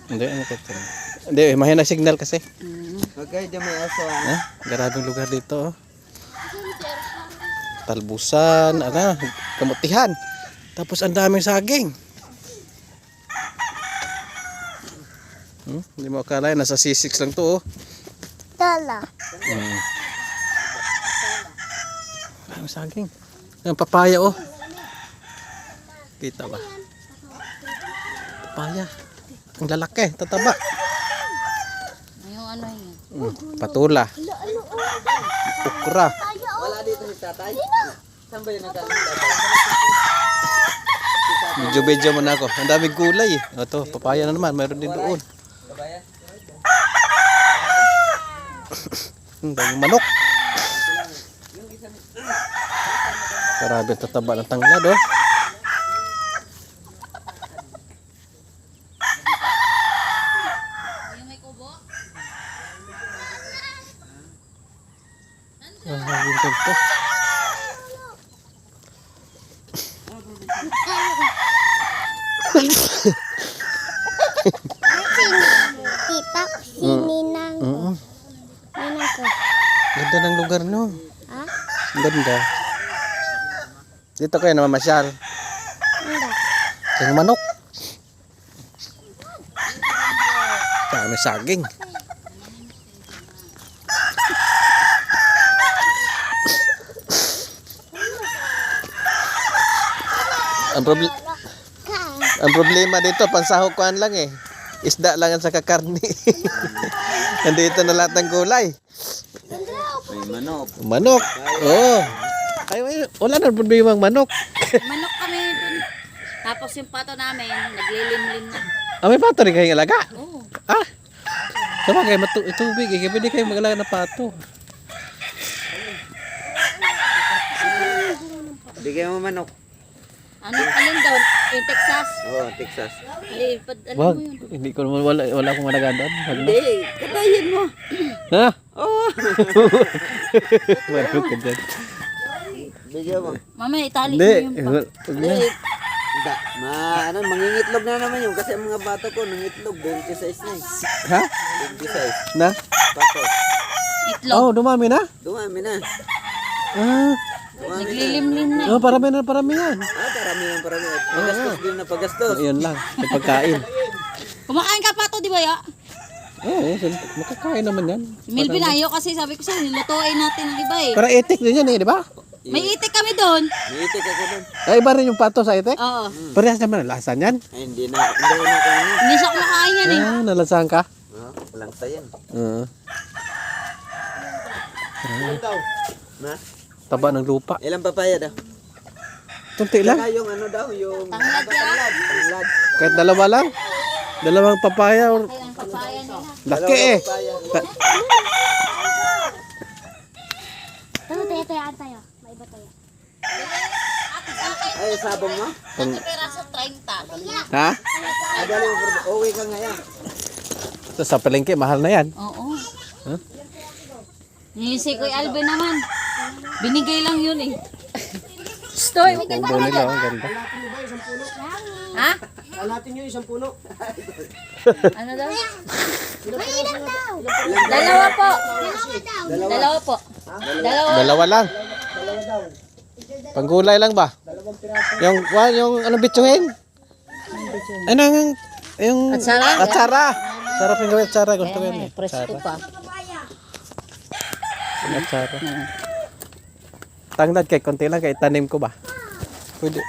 Hindi, ano kasi. Hindi, mahina signal kasi. Okay, dyan may aso. Grabing lugar dito. Oh. Talbusan, kamutihan. Tapos ang daming saging. Hindi mo akala, nasa C6 lang to. Oh. Tala. Ang saging. Ang papaya, oh. Kita ba? Papaya. Ang lalaki, tataba. Yung ano yun. Patula. Ukra. Wala dito si tatay. Saan ba yun nagkakaroon? Medyo mo na ako. Ang daming gulay eh. Ito, papaya na naman. Mayroon din doon. Kabaya? Ang daming manok. Grabe tataba ng tanglad, oh. Yung may kubo. Ang ganito. Tita, si Ninang. Oo. Ninang ko. Ganda ng lugar, no? Ha? Ang ganda. Dito kayo namamasyal. Hindi. Yung manok. Dami saging. Ang problema dito, pansahukuan lang eh. Isda lang ang saka karni. Nandito na lahat ng gulay. May manok. Manok. Oh. Ay, wala na problema ang manok. Manok kami dun. Tapos yung pato namin, naglilimlim na. May pato rin kayong alaga. Oo. Sabagay, tubig. Pwede kayo mag-alaga ng pato. Bigyan mo manok. Alin daw? Yung Texas. Oo, Texas. Alam Wag. mo yun. Hindi ko naman wala akong alaga doon. Wag na. Hindi, katayin mo. Ha? Oo. Marunong ka dyan. Bigyan mo. Mamaya, itali Hindi. mo yung Wag na. Mangingitlog na naman yun kasi ang mga bata ko nangitlog 26 na eh. Ha? 26. Na? Pato. itlog. Oh, dumami na? Dumami na. Ah. Dumami na. Naglilimlim na. Oh, parami yan. Parami ng parami. Pagastos din na pagastos. Ayun lang. May pagkain. Kumakain ka pato, di ba ya? Oo, makakain naman yan. Si Milvin ayaw kasi sabi ko sa'yo, nilutuin natin ng iba eh. Para itik din yan eh, di ba? May itik kami doon. Niitik ako doon. Ay, iba rin yung pato sa itik? Oo. Parehas naman ang lasa niyan. Ay, hindi na kami. Hindi siya kumakain yan eh. Nalasahan ka? Walang sayan. Oo. Na? Taba ng lupa. Ilang papaya daw? Tunti lang. Saka yung ano daw, yung Tanglad yan. tanglad. Kahit dalawa lang. Dalawang papaya. Or... Ang papaya nila. Laki eh. Papaya. Tara, tayo, tayo. May iba tayo. Ay, sabong mo? Pang... Peraso 30. Ha? Adali mo, uwi ka ngayon. Sa palengke, mahal na yan. Oo. Huh? Si Kuya Alvin naman. Binigay lang yun eh. Stoy, Puno nila, ang ganda. ha? Natin nyo isang puno. Ano daw? May ilang daw. Dalawa po. Dalawa. Dalawa po. Dalawa. Dalawa lang. Panggulay lang ba? Yung ano bitsuhin? Ano yung Atsara? atsara. Sarap yung gawin atsara. Gusto ko yun eh. Presko pa. Atsara. Tanglad kay konti lang kay tanim ko ba? Pwede.